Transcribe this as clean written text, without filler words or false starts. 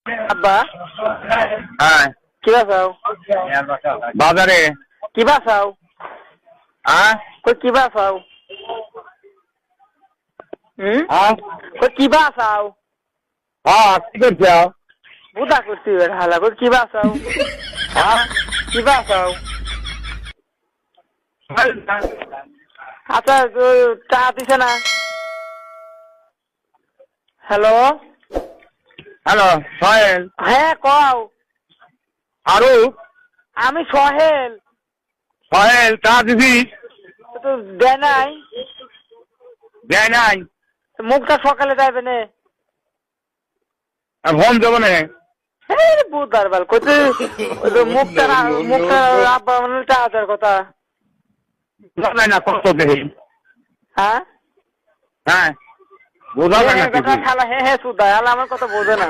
আব্বা হ্যাঁ কি বাসাও বাজারে কি বাসাও হ্যাঁ কই কি বাসাও হ্যাঁ কই কি বাসাও হ্যাঁ কি করছো বুদা করছি হালা কই কি বাসাও হ্যাঁ কি বাসাও আচ্ছা চা দিছে না হ্যালো হ্যালো সোহেল হ্যাঁ কও আরু আমি সোহেল সোহেল চা দিবি তো দেয় নাই দেয় নাই মুখটা সকালে যাইবে না ফোন দেবো না বুধার বাল কইতে মুখটা আব্বা মানে টাকার কথা জানাই না কত দেখি হ্যাঁ হ্যাঁ বোঝা যায় না খালা হ্যাঁ হ্যাঁ সুদা আমার কথা বোঝে না